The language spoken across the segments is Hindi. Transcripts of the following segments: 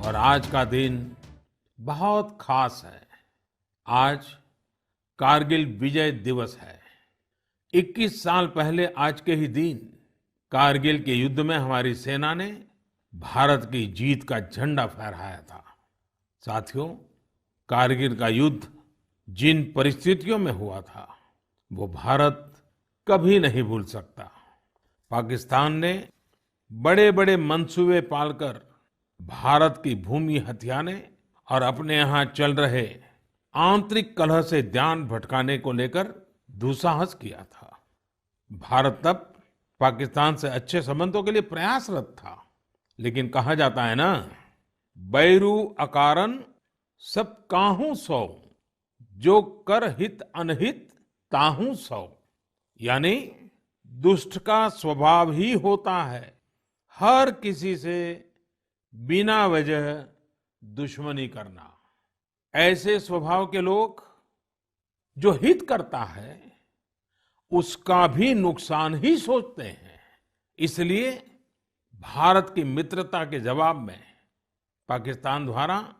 और आज का दिन बहुत खास है। आज कारगिल विजय दिवस है। 21 साल पहले आज के ही दिन कारगिल के युद्ध में हमारी सेना ने भारत की जीत का झंडा फहराया था। साथियों, कारगिल का युद्ध जिन परिस्थितियों में हुआ था वो भारत कभी नहीं भूल सकता। पाकिस्तान ने बड़े बड़े मंसूबे पालकर भारत की भूमि हथियाने और अपने यहाँ चल रहे आंतरिक कलह से ध्यान भटकाने को लेकर दुस्साहस किया था। भारत तब पाकिस्तान से अच्छे संबंधों के लिए प्रयासरत था, लेकिन कहा जाता है ना, बैरू अकारन सब काहू सौ, जो कर हित अनहित ताहू सौ। यानी दुष्ट का स्वभाव ही होता है हर किसी से बिना वजह दुश्मनी करना। ऐसे स्वभाव के लोग जो हित करता है उसका भी नुकसान ही सोचते हैं। इसलिए भारत की मित्रता के जवाब में पाकिस्तान द्वारा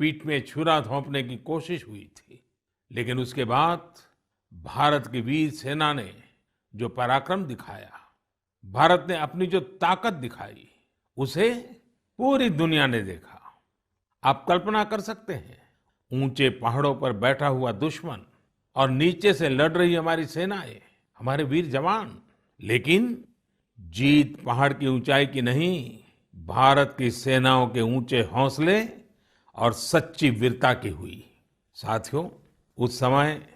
पीठ में छुरा घोंपने की कोशिश हुई थी, लेकिन उसके बाद भारत की वीर सेना ने जो पराक्रम दिखाया, भारत ने अपनी जो ताकत दिखाई, उसे पूरी दुनिया ने देखा। आप कल्पना कर सकते हैं, ऊंचे पहाड़ों पर बैठा हुआ दुश्मन और नीचे से लड़ रही हमारी सेनाएं, हमारे वीर जवान। लेकिन जीत पहाड़ की ऊंचाई की नहीं, भारत की सेनाओं के ऊंचे हौसले और सच्ची वीरता की हुई। साथियों, उस समय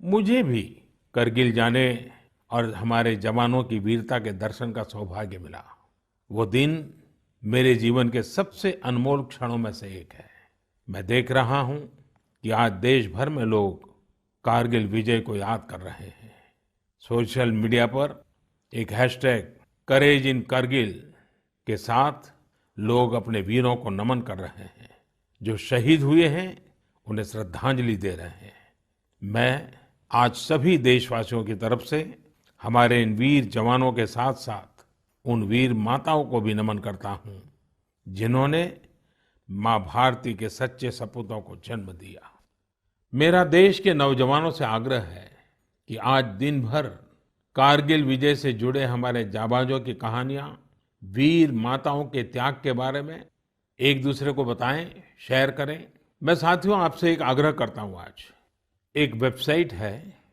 मुझे भी करगिल जाने और हमारे जवानों की वीरता के दर्शन का सौभाग्य मिला। वो दिन मेरे जीवन के सबसे अनमोल क्षणों में से एक है। मैं देख रहा हूं कि आज देश भर में लोग कारगिल विजय को याद कर रहे हैं। सोशल मीडिया पर एक हैशटैग करेज इन करगिल के साथ लोग अपने वीरों को नमन कर रहे हैं। जो शहीद हुए हैं उन्हें श्रद्धांजलि दे रहे हैं। मैं आज सभी देशवासियों की तरफ से हमारे इन वीर जवानों के साथ साथ उन वीर माताओं को भी नमन करता हूं जिन्होंने मां भारती के सच्चे सपूतों को जन्म दिया। मेरा देश के नौजवानों से आग्रह है कि आज दिन भर कारगिल विजय से जुड़े हमारे जाबाजों की कहानियां, वीर माताओं के त्याग के बारे में एक दूसरे को बताएं, शेयर करें। मैं साथियों आपसे एक आग्रह करता हूं। आज एक वेबसाइट है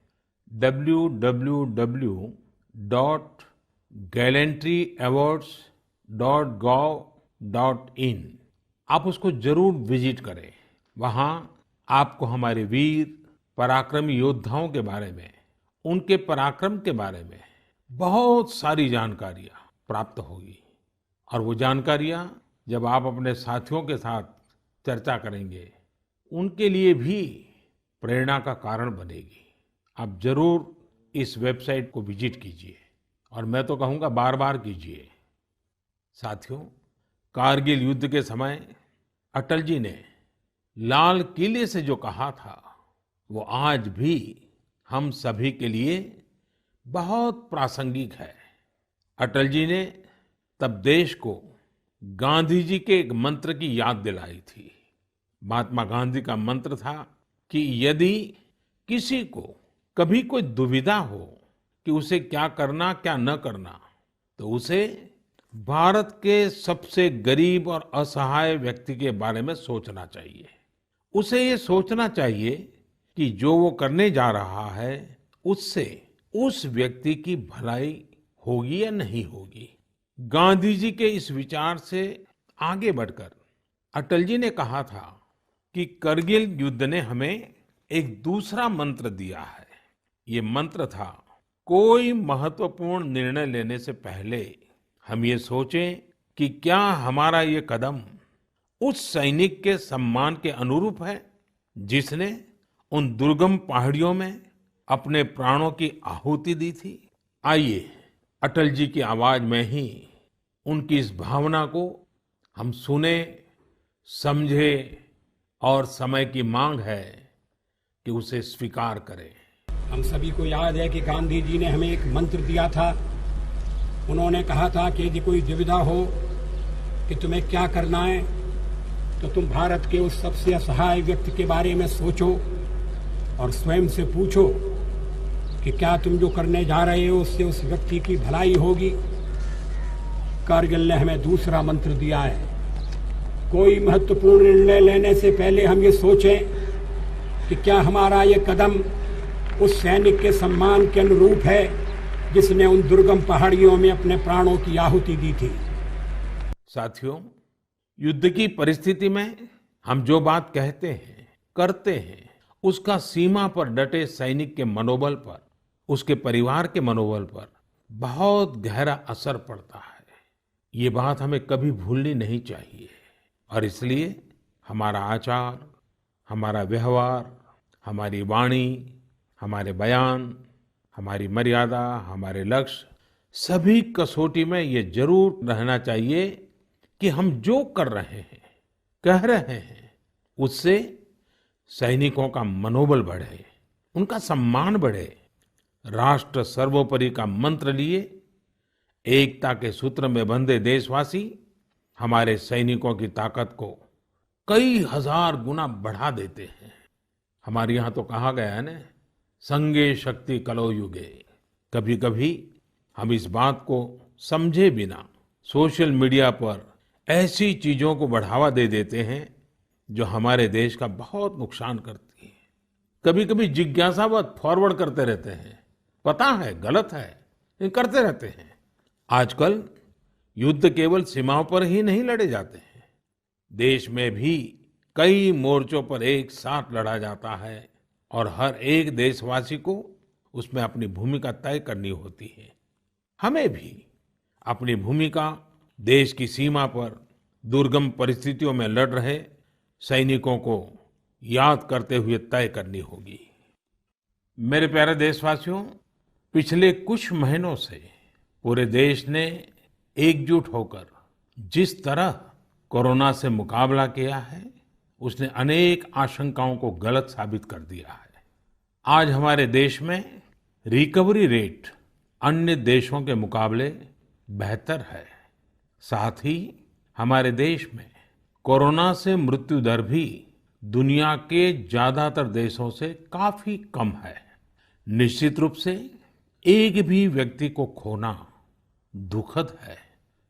www.gallantryawards.gov.in। आप उसको जरूर विजिट करें। वहां आपको हमारे वीर पराक्रमी योद्धाओं के बारे में, उनके पराक्रम के बारे में बहुत सारी जानकारियां प्राप्त होगी। और वो जानकारियां जब आप अपने साथियों के साथ चर्चा करेंगे, उनके लिए भी प्रेरणा का कारण बनेगी। आप जरूर इस वेबसाइट को विजिट कीजिए और मैं तो कहूँगा बार बार कीजिए। साथियों, कारगिल युद्ध के समय अटल जी ने लाल किले से जो कहा था वो आज भी हम सभी के लिए बहुत प्रासंगिक है। अटल जी ने तब देश को गांधी जी के एक मंत्र की याद दिलाई थी। महात्मा गांधी का मंत्र था कि यदि किसी को कभी कोई दुविधा हो कि उसे क्या करना क्या न करना, तो उसे भारत के सबसे गरीब और असहाय व्यक्ति के बारे में सोचना चाहिए। उसे ये सोचना चाहिए कि जो वो करने जा रहा है उससे उस व्यक्ति की भलाई होगी या नहीं होगी। गांधी जी के इस विचार से आगे बढ़कर अटल जी ने कहा था कि करगिल युद्ध ने हमें एक दूसरा मंत्र दिया है। ये मंत्र था, कोई महत्वपूर्ण निर्णय लेने से पहले हम ये सोचें कि क्या हमारा ये कदम उस सैनिक के सम्मान के अनुरूप है जिसने उन दुर्गम पहाड़ियों में अपने प्राणों की आहुति दी थी। आइए अटल जी की आवाज में ही उनकी इस भावना को हम सुने, समझे और समय की मांग है कि उसे स्वीकार करें। हम सभी को याद है कि गांधी जी ने हमें एक मंत्र दिया था। उन्होंने कहा था कि यदि कोई दुविधा हो कि तुम्हें क्या करना है तो तुम भारत के उस सबसे असहाय व्यक्ति के बारे में सोचो और स्वयं से पूछो कि क्या तुम जो करने जा रहे हो उससे उस व्यक्ति की भलाई होगी। कारगिल ने हमें दूसरा मंत्र दिया है, कोई महत्वपूर्ण निर्णय लेने से पहले हम ये सोचें कि क्या हमारा ये कदम उस सैनिक के सम्मान के अनुरूप है जिसने उन दुर्गम पहाड़ियों में अपने प्राणों की आहुति दी थी। साथियों, युद्ध की परिस्थिति में हम जो बात कहते हैं, करते हैं, उसका सीमा पर डटे सैनिक के मनोबल पर, उसके परिवार के मनोबल पर बहुत गहरा असर पड़ता है। ये बात हमें कभी भूलनी नहीं चाहिए और इसलिए हमारा आचार, हमारा व्यवहार, हमारी वाणी, हमारे बयान, हमारी मर्यादा, हमारे लक्ष्य, सभी कसौटी में ये जरूर रहना चाहिए कि हम जो कर रहे हैं, कह रहे हैं, उससे सैनिकों का मनोबल बढ़े, उनका सम्मान बढ़े। राष्ट्र सर्वोपरि का मंत्र लिए एकता के सूत्र में बंधे देशवासी हमारे सैनिकों की ताकत को कई हजार गुना बढ़ा देते हैं। हमारे यहाँ तो कहा गया है ना, संगे शक्ति कलौ युगे। कभी कभी हम इस बात को समझे बिना सोशल मीडिया पर ऐसी चीजों को बढ़ावा दे देते हैं जो हमारे देश का बहुत नुकसान करती है। कभी कभी जिज्ञासावत फॉरवर्ड करते रहते हैं, पता है गलत है लेकिन करते रहते हैं। आजकल युद्ध केवल सीमाओं पर ही नहीं लड़े जाते हैं, देश में भी कई मोर्चों पर एक साथ लड़ा जाता है और हर एक देशवासी को उसमें अपनी भूमिका तय करनी होती है। हमें भी अपनी भूमिका देश की सीमा पर दुर्गम परिस्थितियों में लड़ रहे सैनिकों को याद करते हुए तय करनी होगी। मेरे प्यारे देशवासियों, पिछले कुछ महीनों से पूरे देश ने एकजुट होकर जिस तरह कोरोना से मुकाबला किया है, उसने अनेक आशंकाओं को गलत साबित कर दिया है। आज हमारे देश में रिकवरी रेट अन्य देशों के मुकाबले बेहतर है। साथ ही हमारे देश में कोरोना से मृत्यु दर भी दुनिया के ज्यादातर देशों से काफी कम है। निश्चित रूप से एक भी व्यक्ति को खोना दुखद है,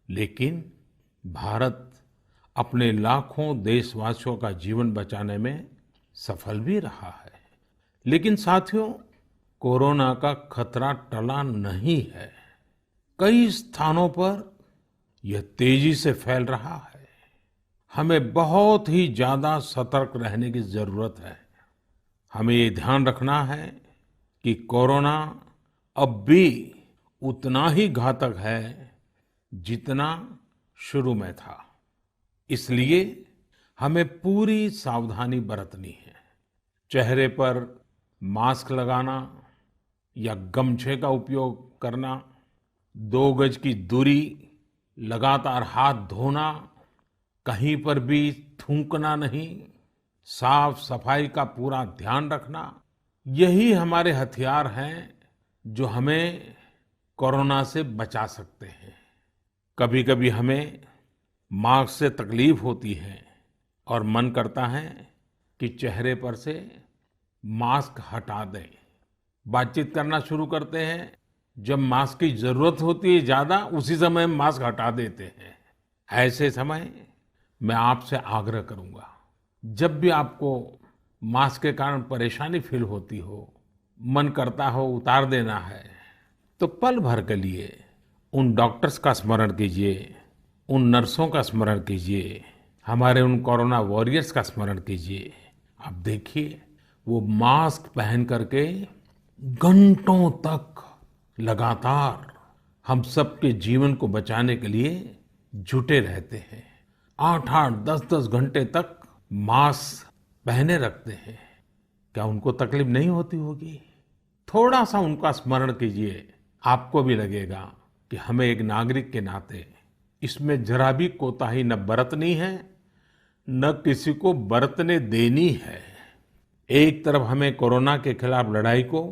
लेकिन भारत अपने लाखों देशवासियों का जीवन बचाने में सफल भी रहा है। लेकिन साथियों, कोरोना का खतरा टला नहीं है। कई स्थानों पर यह तेजी से फैल रहा है। हमें बहुत ही ज्यादा सतर्क रहने की जरूरत है। हमें ये ध्यान रखना है कि कोरोना अब भी उतना ही घातक है जितना शुरू में था। इसलिए हमें पूरी सावधानी बरतनी है। चेहरे पर मास्क लगाना या गमछे का उपयोग करना, 2 गज की दूरी, लगातार हाथ धोना, कहीं पर भी थूकना नहीं, साफ सफाई का पूरा ध्यान रखना, यही हमारे हथियार हैं जो हमें कोरोना से बचा सकते हैं। कभी कभी हमें मास्क से तकलीफ होती है और मन करता है कि चेहरे पर से मास्क हटा दें। बातचीत करना शुरू करते हैं, जब मास्क की जरूरत होती है ज्यादा, उसी समय मास्क हटा देते हैं। ऐसे समय मैं आपसे आग्रह करूंगा, जब भी आपको मास्क के कारण परेशानी फील होती हो, मन करता हो उतार देना है, तो पल भर के लिए उन डॉक्टर्स का स्मरण कीजिए, उन नर्सों का स्मरण कीजिए, हमारे उन कोरोना वॉरियर्स का स्मरण कीजिए। आप देखिए, वो मास्क पहन करके घंटों तक लगातार हम सबके जीवन को बचाने के लिए जुटे रहते हैं। 8-8, 10-10 घंटे तक मास्क पहने रखते हैं। क्या उनको तकलीफ नहीं होती होगी? थोड़ा सा उनका स्मरण कीजिए, आपको भी लगेगा कि हमें एक नागरिक के नाते इसमें जरा भी कोताही न बरतनी है, न किसी को बरतने देनी है। एक तरफ हमें कोरोना के खिलाफ लड़ाई को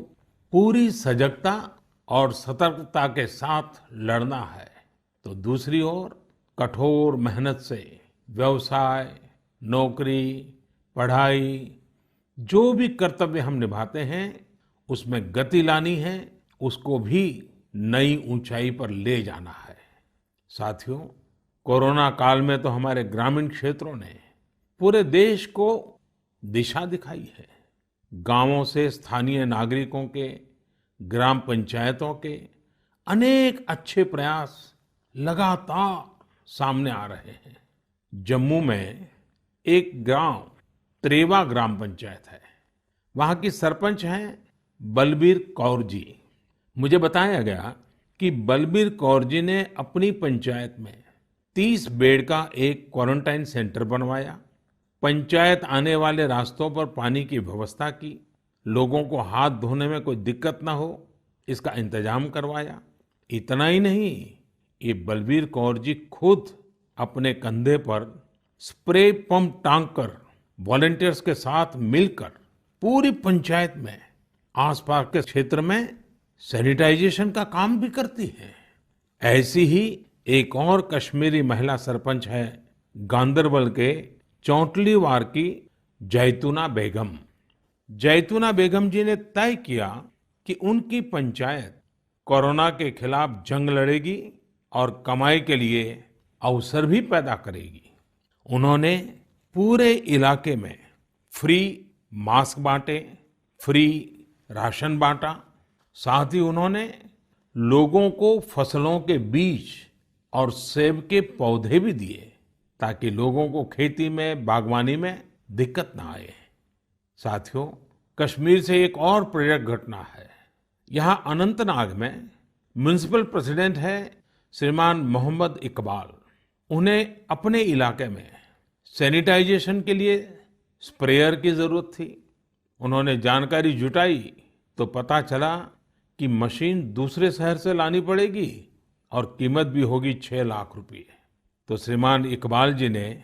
पूरी सजगता और सतर्कता के साथ लड़ना है, तो दूसरी ओर कठोर मेहनत से व्यवसाय, नौकरी, पढ़ाई, जो भी कर्तव्य हम निभाते हैं, उसमें गति लानी है, उसको भी नई ऊंचाई पर ले जाना है। साथियों, कोरोना काल में तो हमारे ग्रामीण क्षेत्रों ने पूरे देश को दिशा दिखाई है। गांवों से स्थानीय नागरिकों के, ग्राम पंचायतों के अनेक अच्छे प्रयास लगातार सामने आ रहे हैं। जम्मू में एक गांव त्रेवा ग्राम पंचायत है। वहां की सरपंच हैं बलबीर कौर जी। मुझे बताया गया कि बलबीर कौर जी ने अपनी पंचायत में 30 बेड का एक क्वारंटाइन सेंटर बनवाया। पंचायत आने वाले रास्तों पर पानी की व्यवस्था की, लोगों को हाथ धोने में कोई दिक्कत ना हो, इसका इंतजाम करवाया। इतना ही नहीं, ये बलबीर कौर जी खुद अपने कंधे पर स्प्रे पंप टांग कर वॉलंटियर्स के साथ मिलकर पूरी पंचायत में, आसपास के क्षेत्र में सैनिटाइजेशन का काम भी करती है। ऐसी ही एक और कश्मीरी महिला सरपंच है गांदरबल के चौंटलीवार की जैतूना बेगम। जैतूना बेगम जी ने तय किया कि उनकी पंचायत कोरोना के खिलाफ जंग लड़ेगी और कमाई के लिए अवसर भी पैदा करेगी। उन्होंने पूरे इलाके में फ्री मास्क बांटे, फ्री राशन बांटा। साथ ही उन्होंने लोगों को फसलों के बीज और सेब के पौधे भी दिए, ताकि लोगों को खेती में, बागवानी में दिक्कत ना आए। साथियों, कश्मीर से एक और प्रेरक घटना है। यहाँ अनंतनाग में म्युनिसिपल प्रेसिडेंट है श्रीमान मोहम्मद इकबाल। उन्हें अपने इलाके में सैनिटाइजेशन के लिए स्प्रेयर की जरूरत थी। उन्होंने जानकारी जुटाई तो पता चला कि मशीन दूसरे शहर से लानी पड़ेगी और कीमत भी होगी 6 लाख रुपए। तो श्रीमान इकबाल जी ने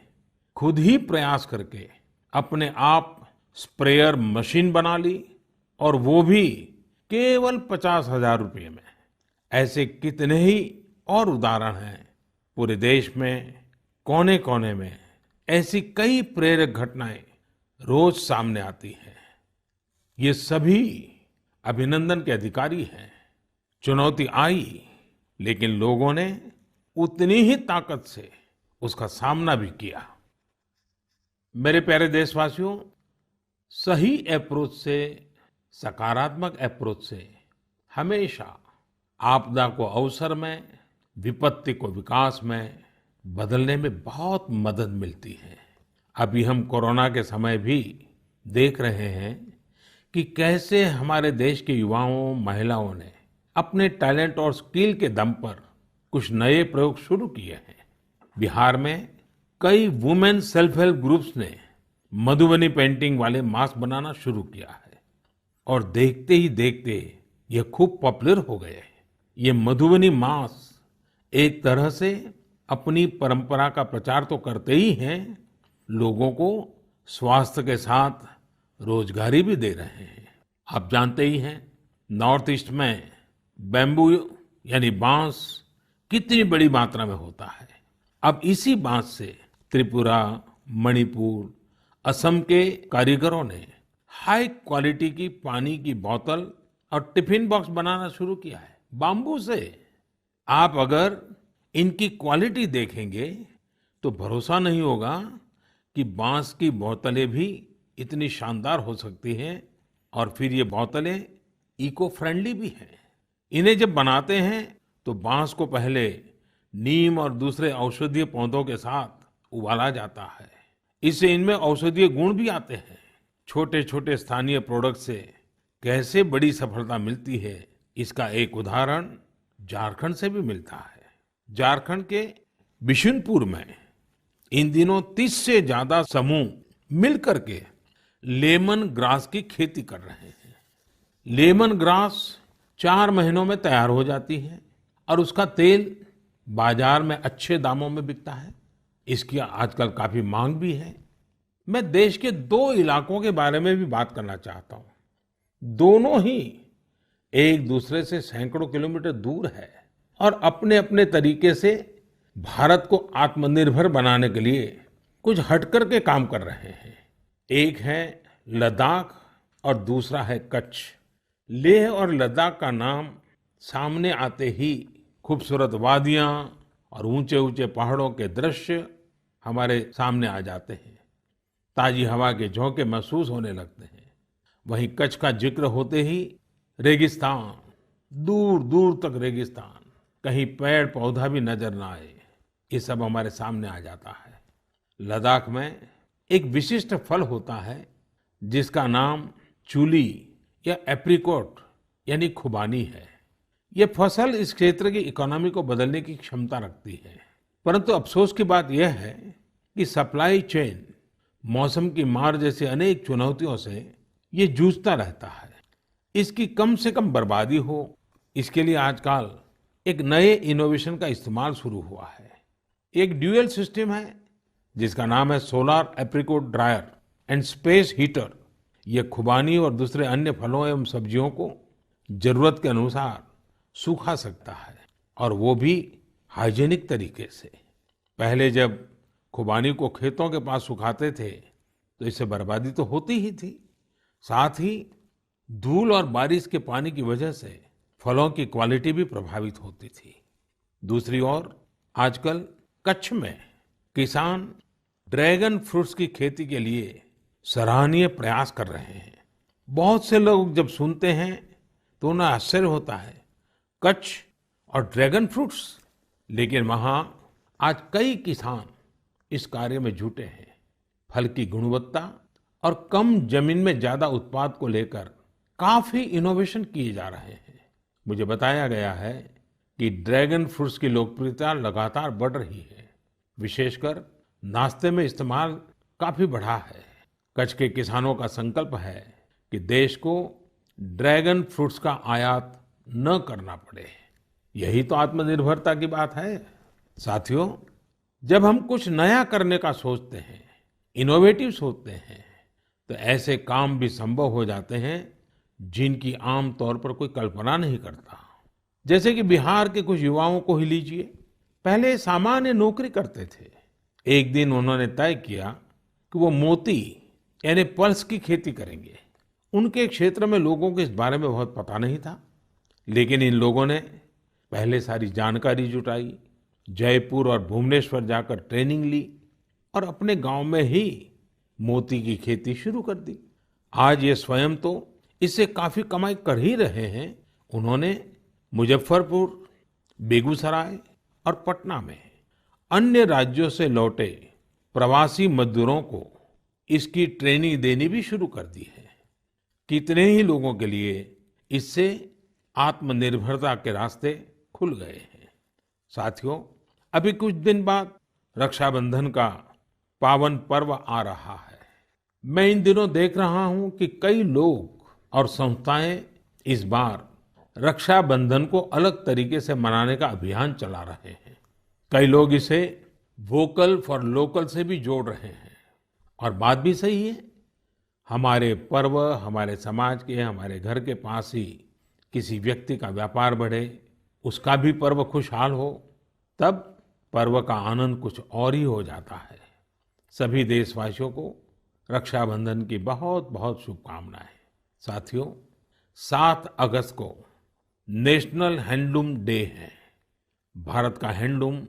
खुद ही प्रयास करके अपने आप स्प्रेयर मशीन बना ली, और वो भी केवल 50,000 रुपये में। ऐसे कितने ही और उदाहरण हैं। पूरे देश में कोने कोने में ऐसी कई प्रेरक घटनाएं रोज सामने आती हैं। ये सभी अभिनंदन के अधिकारी हैं। चुनौती आई, लेकिन लोगों ने उतनी ही ताकत से उसका सामना भी किया। मेरे प्यारे देशवासियों, सही अप्रोच से, सकारात्मक अप्रोच से हमेशा आपदा को अवसर में, विपत्ति को विकास में बदलने में बहुत मदद मिलती है। अभी हम कोरोना के समय भी देख रहे हैं कि कैसे हमारे देश के युवाओं, महिलाओं ने अपने टैलेंट और स्किल के दम पर कुछ नए प्रयोग शुरू किए हैं। बिहार में कई वुमेन सेल्फ हेल्प ग्रुप्स ने मधुबनी पेंटिंग वाले मास्क बनाना शुरू किया है, और देखते ही देखते ये खूब पॉपुलर हो गए। ये मधुबनी मास्क एक तरह से अपनी परंपरा का प्रचार तो करते ही हैं, लोगों को स्वास्थ्य के साथ रोजगारी भी दे रहे हैं। आप जानते ही हैं, नॉर्थ ईस्ट में बैम्बू यानी बांस कितनी बड़ी मात्रा में होता है। अब इसी बांस से त्रिपुरा, मणिपुर, असम के कारीगरों ने हाई क्वालिटी की पानी की बोतल और टिफिन बॉक्स बनाना शुरू किया है बाम्बू से। आप अगर इनकी क्वालिटी देखेंगे तो भरोसा नहीं होगा कि बांस की बोतलें भी इतनी शानदार हो सकती हैं, और फिर ये बोतलें इको फ्रेंडली भी हैं। इन्हें जब बनाते हैं तो बांस को पहले नीम और दूसरे औषधीय पौधों के साथ उबाला जाता है। इससे इनमें औषधीय गुण भी आते हैं। छोटे छोटे स्थानीय प्रोडक्ट से कैसे बड़ी सफलता मिलती है, इसका एक उदाहरण झारखंड से भी मिलता है। झारखंड के बिशुनपुर में इन दिनों 30 से ज्यादा समूह मिलकर के लेमन ग्रास की खेती कर रहे हैं। लेमन ग्रास 4 महीनों में तैयार हो जाती है और उसका तेल बाजार में अच्छे दामों में बिकता है। इसकी आजकल काफी मांग भी है। मैं देश के 2 इलाकों के बारे में भी बात करना चाहता हूं। दोनों ही एक दूसरे से सैकड़ों किलोमीटर दूर है और अपने अपने तरीके से भारत को आत्मनिर्भर बनाने के लिए कुछ हटकर के काम कर रहे हैं। एक है लद्दाख और दूसरा है कच्छ। लेह और लद्दाख का नाम सामने आते ही खूबसूरत वादियां और ऊंचे ऊंचे पहाड़ों के दृश्य हमारे सामने आ जाते हैं। ताजी हवा के झोंके महसूस होने लगते हैं। वहीं कच्छ का जिक्र होते ही रेगिस्तान, दूर दूर तक रेगिस्तान, कहीं पेड़ पौधा भी नजर ना आए, ये सब हमारे सामने आ जाता है। लद्दाख में एक विशिष्ट फल होता है जिसका नाम चूली या एप्रिकॉट यानी खुबानी है। ये फसल इस क्षेत्र की इकोनॉमी को बदलने की क्षमता रखती है। परंतु अफसोस की बात यह है कि सप्लाई चेन, मौसम की मार जैसी अनेक चुनौतियों से ये जूझता रहता है। इसकी कम से कम बर्बादी हो, इसके लिए आजकल एक नए इनोवेशन का इस्तेमाल शुरू हुआ है। एक ड्यूअल सिस्टम है जिसका नाम है solar apricot dryer and space heater. ये खुबानी और दूसरे अन्य फलों एवं सब्जियों को जरूरत के अनुसार सुखा सकता है, और वो भी हाइजीनिक तरीके से। पहले जब खुबानी को खेतों के पास सुखाते थे तो इससे बर्बादी तो होती ही थी, साथ ही धूल और बारिश के पानी की वजह से फलों की क्वालिटी भी प्रभावित होती थी। दूसरी ओर आजकल कच्छ में किसान ड्रैगन फ्रूट्स की खेती के लिए सराहनीय प्रयास कर रहे हैं। बहुत से लोग जब सुनते हैं तो उन्हें आश्चर्य होता है, कच्छ और ड्रैगन फ्रूट्स, लेकिन वहां आज कई किसान इस कार्य में जुटे हैं। फल की गुणवत्ता और कम जमीन में ज्यादा उत्पाद को लेकर काफी इनोवेशन किए जा रहे हैं। मुझे बताया गया है कि ड्रैगन फ्रूट्स की लोकप्रियता लगातार बढ़ रही है, विशेषकर नाश्ते में इस्तेमाल काफी बढ़ा है। कच्छ के किसानों का संकल्प है कि देश को ड्रैगन फ्रूट्स का आयात न करना पड़े। यही तो आत्मनिर्भरता की बात है। साथियों, जब हम कुछ नया करने का सोचते हैं, इनोवेटिव सोचते हैं, तो ऐसे काम भी संभव हो जाते हैं जिनकी आम तौर पर कोई कल्पना नहीं करता। जैसे कि बिहार के कुछ युवाओं को ही लीजिए। पहले सामान्य नौकरी करते थे। एक दिन उन्होंने तय किया कि वो मोती यानी पल्स की खेती करेंगे। उनके क्षेत्र में लोगों को इस बारे में बहुत पता नहीं था, लेकिन इन लोगों ने पहले सारी जानकारी जुटाई, जयपुर और भुवनेश्वर जाकर ट्रेनिंग ली और अपने गांव में ही मोती की खेती शुरू कर दी। आज ये स्वयं तो इससे काफी कमाई कर ही रहे हैं। उन्होंने मुजफ्फरपुर, बेगूसराय और पटना में अन्य राज्यों से लौटे प्रवासी मजदूरों को इसकी ट्रेनिंग देनी भी शुरू कर दी है। कितने ही लोगों के लिए इससे आत्मनिर्भरता के रास्ते खुल गए हैं। साथियों, अभी कुछ दिन बाद रक्षाबंधन का पावन पर्व आ रहा है। मैं इन दिनों देख रहा हूं कि कई लोग और संस्थाएं इस बार रक्षाबंधन को अलग तरीके से मनाने का अभियान चला रहे हैं। कई लोग इसे वोकल फॉर लोकल से भी जोड़ रहे हैं, और बात भी सही है। हमारे पर्व हमारे समाज के, हमारे घर के पास ही किसी व्यक्ति का व्यापार बढ़े, उसका भी पर्व खुशहाल हो, तब पर्व का आनंद कुछ और ही हो जाता है। सभी देशवासियों को रक्षाबंधन की बहुत बहुत शुभकामनाएं। साथियों, 7 अगस्त को नेशनल हैंडलूम डे है। भारत का हैंडलूम,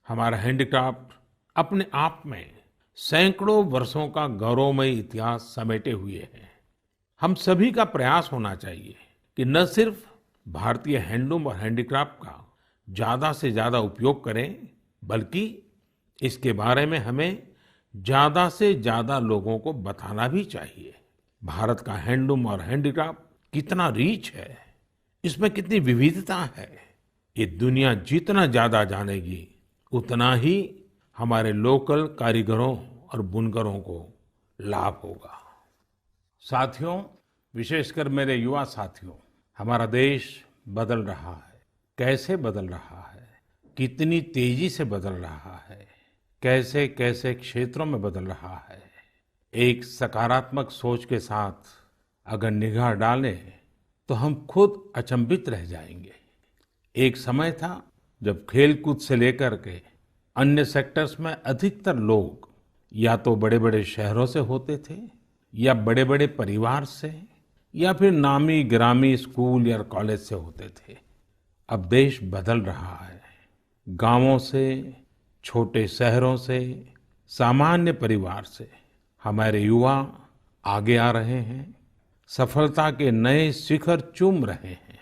हमारा हैंडीक्राफ्ट अपने आप में सैकड़ों वर्षों का गौरवमय इतिहास समेटे हुए है। हम सभी का प्रयास होना चाहिए कि न सिर्फ भारतीय हैंडलूम और हैंडीक्राफ्ट का ज्यादा से ज्यादा उपयोग करें, बल्कि इसके बारे में हमें ज्यादा से ज्यादा लोगों को बताना भी चाहिए। भारत का हैंडलूम और हैंडीक्राफ्ट कितना रिच है, इसमें कितनी विविधता है, ये दुनिया जितना ज्यादा जानेगी उतना ही हमारे लोकल कारीगरों और बुनकरों को लाभ होगा। साथियों, विशेषकर मेरे युवा साथियों, हमारा देश बदल रहा है। कैसे बदल रहा है, कितनी तेजी से बदल रहा है, कैसे कैसे क्षेत्रों में बदल रहा है। एक सकारात्मक सोच के साथ अगर निगाह डालें तो हम खुद अचंभित रह जाएंगे। एक समय था जब खेलकूद से लेकर के अन्य सेक्टर्स में अधिकतर लोग या तो बड़े बड़े शहरों से होते थे या बड़े बड़े परिवार से या फिर नामी गिरामी स्कूल या कॉलेज से होते थे। अब देश बदल रहा है। गांवों से, छोटे शहरों से, सामान्य परिवार से हमारे युवा आगे आ रहे हैं, सफलता के नए शिखर चूम रहे हैं।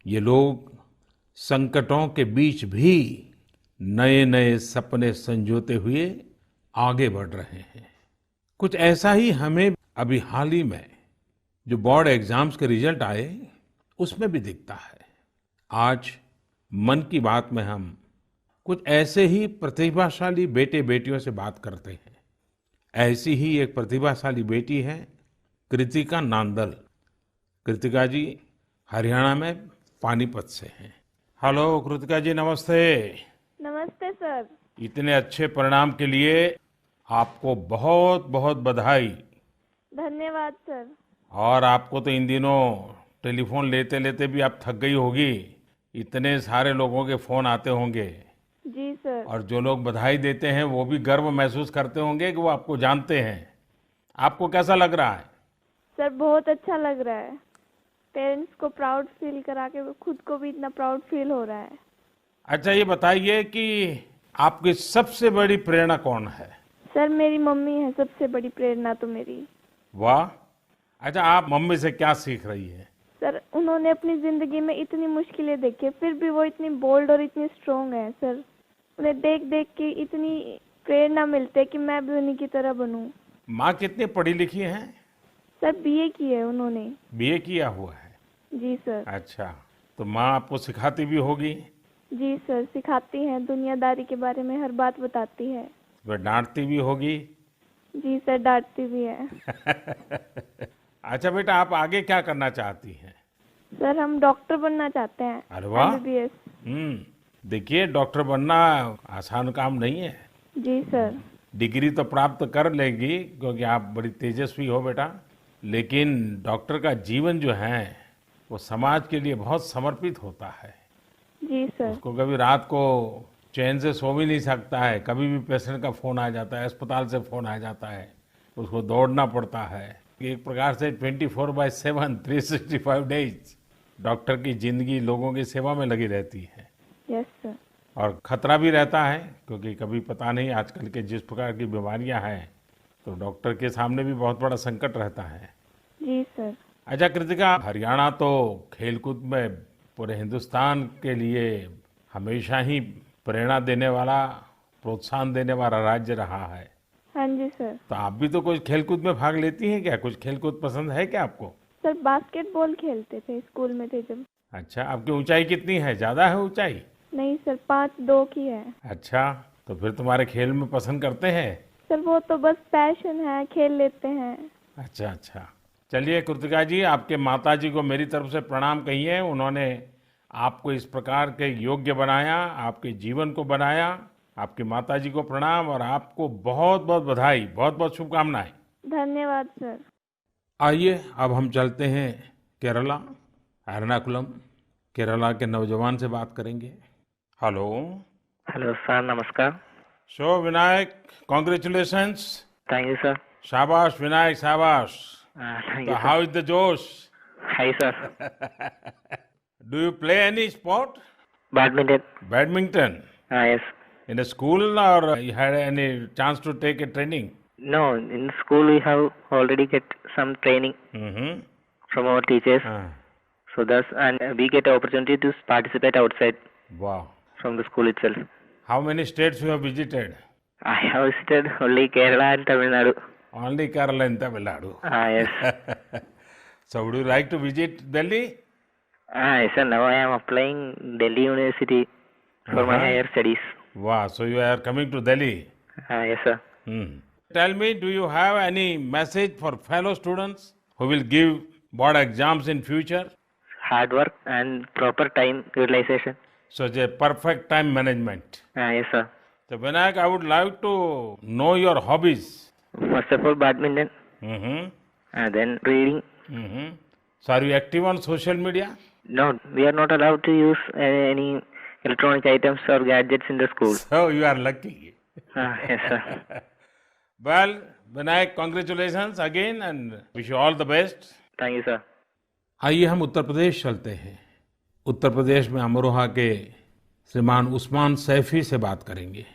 ये लोग संकटों के बीच भी नए नए सपने संजोते हुए आगे बढ़ रहे हैं। कुछ ऐसा ही हमें अभी हाल ही में जो बोर्ड एग्जाम्स के रिजल्ट आए उसमें भी दिखता है। आज मन की बात में हम कुछ ऐसे ही प्रतिभाशाली बेटे बेटियों से बात करते हैं। ऐसी ही एक प्रतिभाशाली बेटी है कृतिका नांदल। कृतिका जी हरियाणा में पानीपत से हैं। हेलो कृतिका जी, नमस्ते। नमस्ते सर। इतने अच्छे परिणाम के लिए आपको बहुत बहुत बधाई। धन्यवाद सर। और आपको तो इन दिनों टेलीफोन लेते लेते भी आप थक गई होगी, इतने सारे लोगों के फोन आते होंगे। जी सर। और जो लोग बधाई देते हैं वो भी गर्व महसूस करते होंगे कि वो आपको जानते हैं। आपको कैसा लग रहा है? सर बहुत अच्छा लग रहा है। पेरेंट्स को प्राउड फील करा के खुद को भी इतना प्राउड फील हो रहा है। अच्छा, ये बताइए कि आपकी सबसे बड़ी प्रेरणा कौन है? सर मेरी मम्मी है सबसे बड़ी प्रेरणा तो मेरी। वाह। अच्छा, आप मम्मी से क्या सीख रही है? सर उन्होंने अपनी जिंदगी में इतनी मुश्किलें देखी फिर भी वो इतनी बोल्ड और इतनी स्ट्रोंग है। सर उन्हें देख देख के इतनी प्रेरणा मिलती है कि मैं भी उन्हीं की तरह बनूं। माँ कितनी पढ़ी लिखी हैं? सर बीए की है उन्होंने। बीए किया हुआ है? जी सर। अच्छा, तो माँ आपको सिखाती भी होगी? जी सर सिखाती हैं, दुनियादारी के बारे में हर बात बताती है। वह डांटती भी होगी? जी सर डांटती भी है। अच्छा बेटा, आप आगे क्या करना चाहती हैं? सर हम डॉक्टर बनना चाहते हैं। अरे वाह। एमबीबीएस। देखिए, डॉक्टर बनना आसान काम नहीं है। जी सर। डिग्री तो प्राप्त कर लेगी क्योंकि आप बड़ी तेजस्वी हो बेटा, लेकिन डॉक्टर का जीवन जो है वो समाज के लिए बहुत समर्पित होता है। जी सर। उसको कभी रात को चैन से सो भी नहीं सकता है, कभी भी पेशेंट का फोन आ जाता है, अस्पताल से फोन आ जाता है, उसको दौड़ना पड़ता है। एक प्रकार से 24/7 365 डेज डॉक्टर की जिंदगी लोगों की सेवा में लगी रहती है। Yes sir. और खतरा भी रहता है क्योंकि कभी पता नहीं आजकल के जिस प्रकार की बीमारियां हैं, तो डॉक्टर के सामने भी बहुत बड़ा संकट रहता है। जी सर। अच्छा कृतिका, हरियाणा तो खेलकूद में पूरे हिंदुस्तान के लिए हमेशा ही प्रेरणा देने वाला, प्रोत्साहन देने वाला राज्य रहा है। हाँ जी सर। तो आप भी तो कुछ खेलकूद में भाग लेती हैं क्या? कुछ खेलकूद पसंद है क्या आपको? सर बास्केटबॉल खेलते थे स्कूल में थे जब। अच्छा, आपकी ऊंचाई कितनी है? ज्यादा है ऊंचाई? नहीं सर 5'2" की है। अच्छा, तो फिर तुम्हारे खेल में पसंद करते हैं? सर वो तो बस पैशन है, खेल लेते हैं। अच्छा अच्छा। चलिए कृतिका जी, आपके माताजी को मेरी तरफ से प्रणाम कहिए। उन्होंने आपको इस प्रकार के योग्य बनाया, आपके जीवन को बनाया। आपकी माताजी को प्रणाम और आपको बहुत बहुत बधाई, बहुत बहुत शुभकामनाएं। धन्यवाद सर। आइए अब हम चलते हैं केरला, एर्नाकुलम। केरला के नौजवान से बात करेंगे। हेलो। हेलो सर, नमस्कार। So Vinayak, congratulations. Thank you sir. शाबाश विनायक, शाबाश। थैंक तो यू हाउ इज द जोश? Hi sir. Do you play any sport? Badminton. Badminton? Yes. In a school or you had any chance to take a training? No, in school we have already get some training Mm-hmm. From our teachers, Ah, so thus and we get opportunity to participate outside wow. from the school itself. How many states you have visited? I have visited only Kerala and Tamil Nadu. Only Kerala and Tamil Nadu. Yes. So would you like to visit Delhi? Yes sir, now I am applying Delhi University for my Uh-huh. higher studies. Wow, so you are coming to Delhi. Yes sir. Hmm. Tell me, do you have any message for fellow students who will give board exams in future? Hard work and proper time utilization. So a perfect time management. Yes sir. So Vinayak, I would like to know your hobbies. First of all, badminton, Mm-hmm. and then reading. Mm-hmm. So are you active on social media? No, we are not allowed to use any electronic items or gadgets in the school. So you are lucky. Yes sir. Well, Vinayak, congratulations again and wish you all the best. Thank you, sir. आइए हम उत्तर प्रदेश चलते हैं। उत्तर प्रदेश में अमरोहा के श्रीमान उस्मान सैफी से बात करेंगे।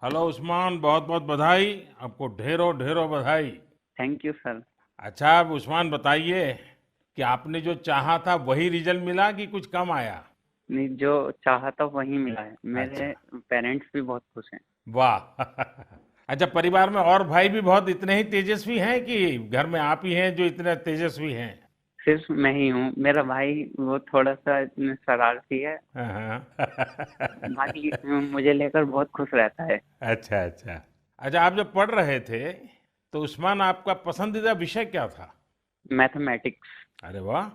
हेलो उस्मान, बहुत बहुत बधाई, आपको ढेरों ढेरों बधाई। Thank you sir. अच्छा, अब उस्मान बताइए कि आपने जो चाहा था वही रिजल्ट मिला कि कुछ कम आया? नहीं, जो चाहा था वही मिला है। मेरे पेरेंट्स भी बहुत खुश हैं। वाह अच्छा, परिवार में और भाई भी बहुत इतने ही तेजस्वी हैं कि घर में आप ही हैं जो इतने तेजस्वी हैं? सिर्फ मैं ही हूँ। मेरा भाई वो थोड़ा सा शरारती है, हाँ। बाकी मुझे लेकर बहुत खुश रहता है। अच्छा अच्छा। अच्छा, आप जब पढ़ रहे थे तो उस्मान आपका पसंदीदा विषय क्या था? मैथमेटिक्स। अरे वाह,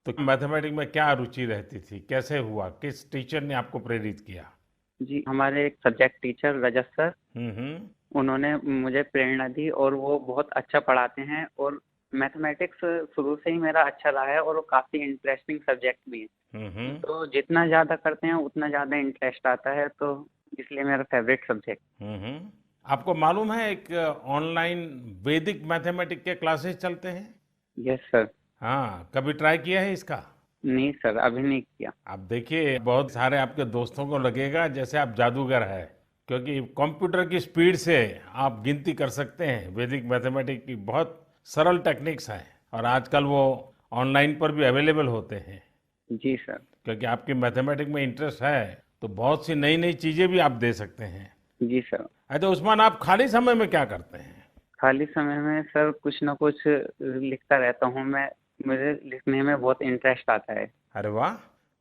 तो मैथमेटिक्स में क्या रुचि रहती थी, कैसे हुआ, किस टीचर ने आपको प्रेरित किया? जी, हमारे एक सब्जेक्ट टीचर रजत सर, हम्म। उन्होंने मुझे प्रेरणा दी और वो बहुत अच्छा पढ़ाते हैं और मैथमेटिक्स शुरू से ही मेरा अच्छा रहा है और वो काफ़ी इंटरेस्टिंग सब्जेक्ट भी है। हम्म। तो जितना ज़्यादा करते हैं उतना ज़्यादा इंटरेस्ट आता है, तो इसलिए मेरा फेवरेट सब्जेक्ट। हम्म। आपको मालूम है एक ऑनलाइन वैदिक मैथमेटिक्स के क्लासेस चलते हैं? Yes sir. हाँ, कभी ट्राई किया है इसका? नहीं सर, अभी नहीं किया। आप देखिए, बहुत सारे आपके दोस्तों को लगेगा जैसे आप जादूगर है, क्योंकि कंप्यूटर की स्पीड से आप गिनती कर सकते हैं। वैदिक मैथमेटिक्स की बहुत सरल टेक्निक्स हैं और आजकल वो ऑनलाइन पर भी अवेलेबल होते हैं। जी सर। क्योंकि आपकी मैथमेटिक्स में इंटरेस्ट है तो बहुत सी नई नई चीजें भी आप दे सकते हैं। जी सर। अच्छा उस्मान, आप खाली समय में क्या करते हैं? खाली समय में सर कुछ ना कुछ लिखता रहता हूँ मैं। मुझे लिखने में बहुत इंटरेस्ट आता है। अरे वाह,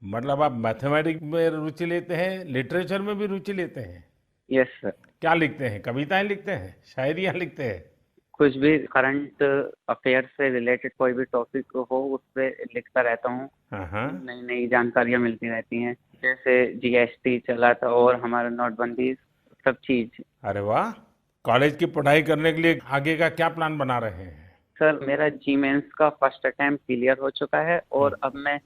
मतलब आप मैथमेटिक्स में रुचि लेते हैं, लिटरेचर में भी रुचि लेते हैं? Yes sir. क्या लिखते हैं, कविताएं लिखते हैं, शायरियां लिखते हैं? कुछ भी करंट अफेयर से रिलेटेड कोई भी टॉपिक हो उस पर लिखता रहता हूँ। हाँ। नई नई जानकारियाँ मिलती रहती हैं, जैसे जीएसटी चला था और हमारा नोटबंदी, सब चीज। अरे वाह, कॉलेज की पढ़ाई करने के लिए आगे का क्या प्लान बना रहे हैं? सर मेरा जी मेंस का फर्स्ट अटेम्प्ट क्लियर हो चुका है और अब मैं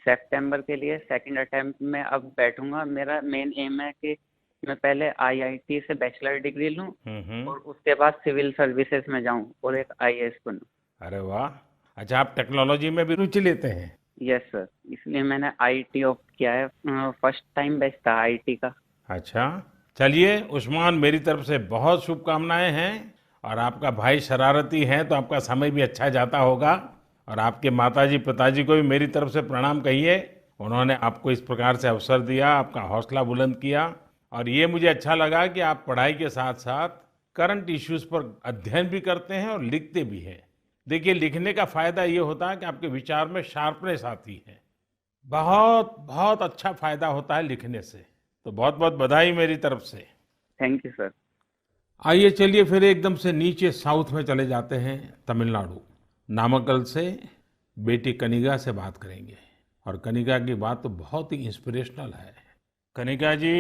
सितंबर के लिए सेकंड अटेम्प्ट में अब बैठूंगा। मेरा मेन एम है कि मैं पहले आईआईटी से बैचलर डिग्री लूं और उसके बाद सिविल सर्विसेज में जाऊं और एक आईएएस बनूं। अरे वाह। अच्छा, आप टेक्नोलॉजी में भी रुचि लेते हैं? यस सर, इसलिए मैंने आईटी ऑप्ट किया है। फर्स्ट टाइम बैच था आईटी का। अच्छा, चलिए उस्मान, मेरी तरफ से बहुत शुभकामनाएं हैं। और आपका भाई शरारती है तो आपका समय भी अच्छा जाता होगा। और आपके माताजी पिताजी को भी मेरी तरफ से प्रणाम कहिए, उन्होंने आपको इस प्रकार से अवसर दिया, आपका हौसला बुलंद किया। और ये मुझे अच्छा लगा कि आप पढ़ाई के साथ साथ करंट इश्यूज पर अध्ययन भी करते हैं और लिखते भी हैं। देखिए, लिखने का फायदा ये होता है कि आपके विचार में शार्पनेस आती है। बहुत बहुत अच्छा फायदा होता है लिखने से। तो बहुत बहुत बधाई मेरी तरफ से। Thank you sir. आइए चलिए फिर एकदम से नीचे साउथ में चले जाते हैं, तमिलनाडु। नामक्कल से बेटी कनिगा से बात करेंगे। और कनिगा की बात तो बहुत ही इंस्पिरेशनल है। कनिगा जी,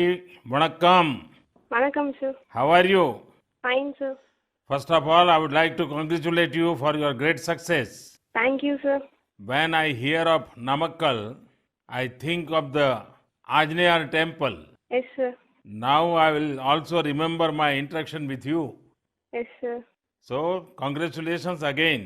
वणक्कम। वणक्कम सर। How are you? Fine sir. First of all, I would like to congratulate you for your great success. Thank you sir. When I hear of Namakkal, I think of the Anjaneya temple. Yes sir. Now I will also remember my interaction with you. Yes sir. So, congratulations again.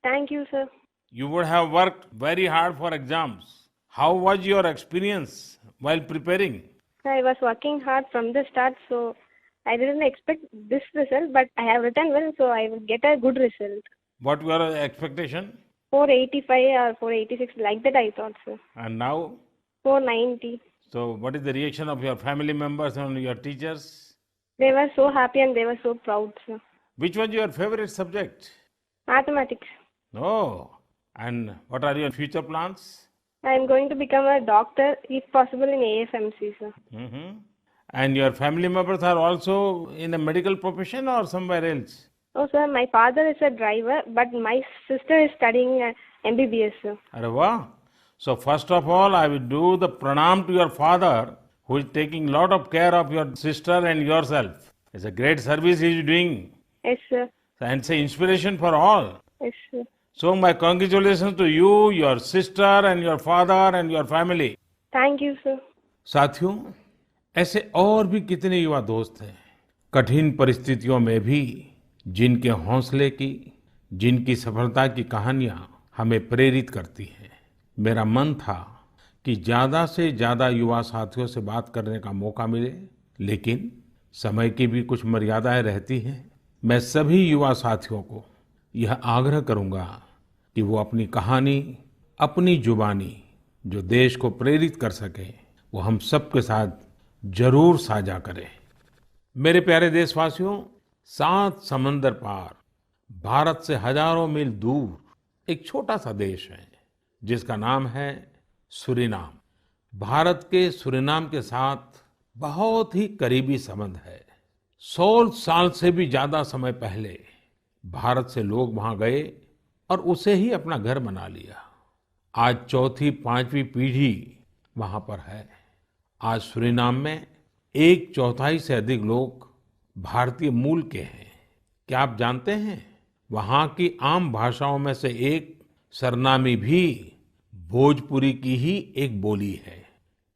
Thank you sir. You would have worked very hard for exams. How was your experience while preparing? I was working hard from the start, so I didn't expect this result, but I have written well, so I will get a good result. What were your expectation? 485 or 486, like that I thought, sir. And now? 490. So, what is the reaction of your family members and your teachers? They were so happy and they were so proud, sir. Which was your favorite subject? Mathematics. Oh, and what are your future plans? I am going to become a doctor, if possible, in AFMC, sir. Mm-hmm. And your family members are also in a medical profession or somewhere else? Oh, sir, my father is a driver, but my sister is studying MBBS, sir. Arre wow. So first of all, I will do the pranam to your father, who is taking lot of care of your sister and yourself. It's a great service he is doing. Yes, sir. And it's an inspiration for all. Yes, sir. So my congratulations to you, your sister and your father and your family. Thank you, sir. साथियों, ऐसे और भी कितने युवा दोस्त हैं, कठिन परिस्थितियों में भी जिनके हौसले की, जिनकी सफलता की कहानियां हमें प्रेरित करती हैं। मेरा मन था कि ज्यादा से ज्यादा युवा साथियों से बात करने का मौका मिले, लेकिन समय की भी कुछ मर्यादाएं रहती हैं। मैं सभी युवा साथियों को यह आग्रह करूंगा कि वो अपनी कहानी, अपनी जुबानी जो देश को प्रेरित कर सके, वो हम सबके साथ जरूर साझा करें। मेरे प्यारे देशवासियों, 7 समंदर पार भारत से हजारों मील दूर एक छोटा सा देश है जिसका नाम है सूरीनाम। भारत के सूरीनाम के साथ बहुत ही करीबी संबंध है। 100 साल से भी ज्यादा समय पहले भारत से लोग वहां गए और उसे ही अपना घर बना लिया। आज चौथी, 5वीं पीढ़ी वहां पर है। आज सूरीनाम में 1/4 से अधिक लोग भारतीय मूल के हैं। क्या आप जानते हैं, वहां की आम भाषाओं में से एक सरनामी भी भोजपुरी की ही एक बोली है।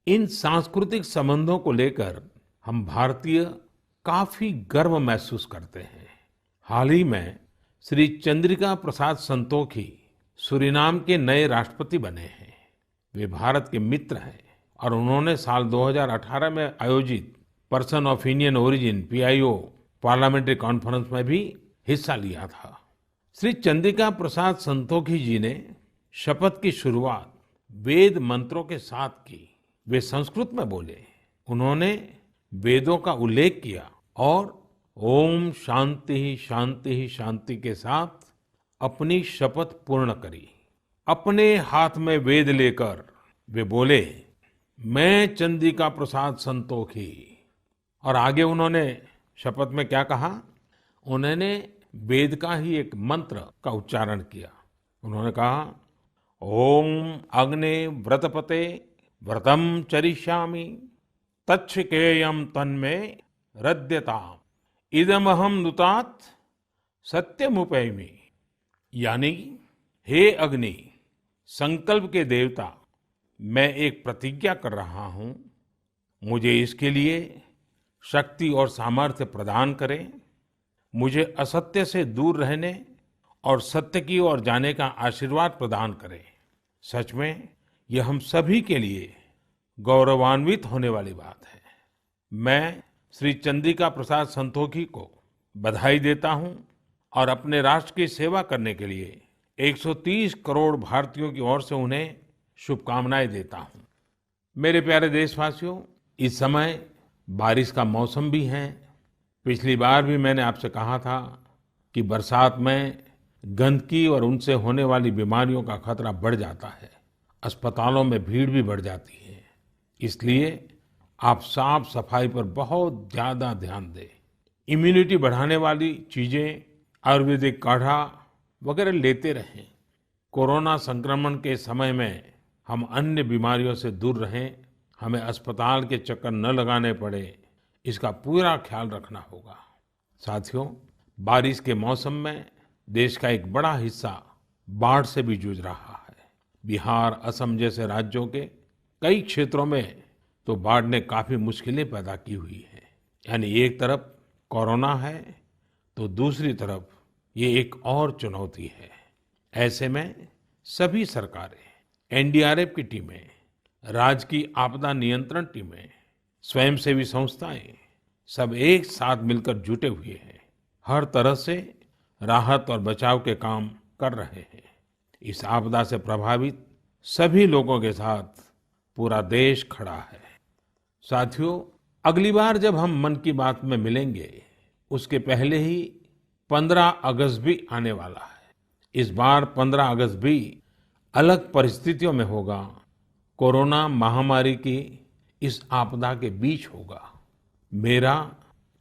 इन सांस्कृतिक संबंधों को लेकर हम भारतीय काफी गर्व महसूस करते हैं। हाल ही में श्री चंद्रिका प्रसाद संतोखी सूरीनाम के नए राष्ट्रपति बने हैं। वे भारत के मित्र हैं और उन्होंने साल 2018 में आयोजित person of Indian origin PIO parliamentary conference में भी हिस्सा लिया था। श्री चंद्रिका प्रसाद संतोखी जी ने शपथ की शुरुआत वेद मंत्रों के साथ की। वे संस्कृत में बोले, उन्होंने वेदों का उल्लेख किया और ओम शांति शांति शांति के साथ अपनी शपथ पूर्ण करी। अपने हाथ में वेद लेकर वे बोले, मैं चंद्रिका प्रसाद संतोखी। और आगे उन्होंने शपथ में क्या कहा, उन्होंने वेद का ही एक मंत्र का उच्चारण किया। उन्होंने कहा, ओम अग्ने व्रतपते व्रतम चरिष्यामि तच्छकेयम तन्मे रद्यताम इदमहम नुतात सत्यमुपैमि। यानी, हे अग्नि, संकल्प के देवता, मैं एक प्रतिज्ञा कर रहा हूं, मुझे इसके लिए शक्ति और सामर्थ्य प्रदान करें। मुझे असत्य से दूर रहने और सत्य की ओर जाने का आशीर्वाद प्रदान करें। सच में यह हम सभी के लिए गौरवान्वित होने वाली बात है। मैं श्री चंद्रिका प्रसाद संतोखी को बधाई देता हूं और अपने राष्ट्र की सेवा करने के लिए 130 करोड़ भारतीयों की ओर से उन्हें शुभकामनाएं देता हूं। मेरे प्यारे देशवासियों, इस समय बारिश का मौसम भी है। पिछली बार भी मैंने आपसे कहा था कि बरसात में गंदगी और उनसे होने वाली बीमारियों का खतरा बढ़ जाता है, अस्पतालों में भीड़ भी बढ़ जाती है। इसलिए आप साफ सफाई पर बहुत ज्यादा ध्यान दें। इम्यूनिटी बढ़ाने वाली चीजें, आयुर्वेदिक काढ़ा वगैरह लेते रहें। कोरोना संक्रमण के समय में हम अन्य बीमारियों से दूर रहें। हमें अस्पताल के चक्कर न लगाने पड़े, इसका पूरा ख्याल रखना होगा। साथियों, बारिश के मौसम में देश का एक बड़ा हिस्सा बाढ़ से भी जूझ रहा है। बिहार, असम जैसे राज्यों के कई क्षेत्रों में तो बाढ़ ने काफी मुश्किलें पैदा की हुई है। यानी एक तरफ कोरोना है तो दूसरी तरफ ये एक और चुनौती है। ऐसे में सभी सरकारें, NDRF की टीमें, राज्य की आपदा नियंत्रण टीमें, स्वयंसेवी संस्थाएं सब एक साथ मिलकर जुटे हुए हैं। हर तरह से राहत और बचाव के काम कर रहे हैं। इस आपदा से प्रभावित सभी लोगों के साथ पूरा देश खड़ा है। साथियों, अगली बार जब हम मन की बात में मिलेंगे, उसके पहले ही 15 अगस्त भी आने वाला है। इस बार 15 अगस्त भी अलग परिस्थितियों में होगा। कोरोना महामारी की इस आपदा के बीच होगा। मेरा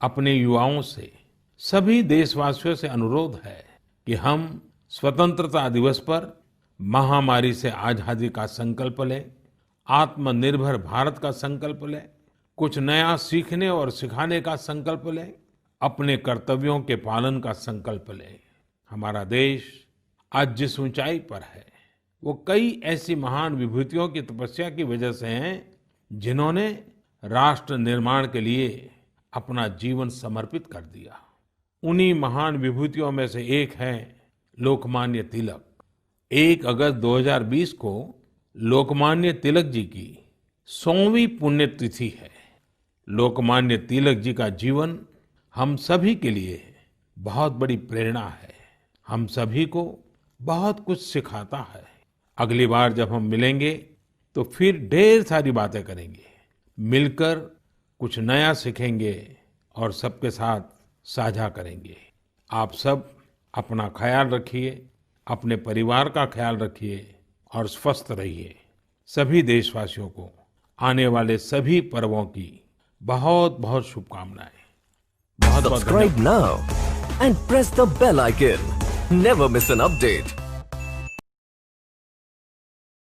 अपने युवाओं से, सभी देशवासियों से अनुरोध है कि हम स्वतंत्रता दिवस पर महामारी से आजादी का संकल्प लें, आत्मनिर्भर भारत का संकल्प लें, कुछ नया सीखने और सिखाने का संकल्प लें, अपने कर्तव्यों के पालन का संकल्प लें। हमारा देश आज जिस ऊंचाई पर है, वो कई ऐसी महान विभूतियों की तपस्या की वजह से हैं जिन्होंने राष्ट्र निर्माण के लिए अपना जीवन समर्पित कर दिया। उन्हीं महान विभूतियों में से एक है लोकमान्य तिलक। 1 अगस्त 2020 को लोकमान्य तिलक जी की 100वीं पुण्यतिथि है। लोकमान्य तिलक जी का जीवन हम सभी के लिए बहुत बड़ी प्रेरणा है, हम सभी को बहुत कुछ सिखाता है। अगली बार जब हम मिलेंगे तो फिर ढेर सारी बातें करेंगे, मिलकर कुछ नया सीखेंगे और सबके साथ साझा करेंगे। आप सब अपना ख्याल रखिए, अपने परिवार का ख्याल रखिए और स्वस्थ रहिए। सभी देशवासियों को आने वाले सभी पर्वों की बहुत बहुत शुभकामनाएं। बहुत बहुत Subscribe now and press the bell icon. Never miss an update.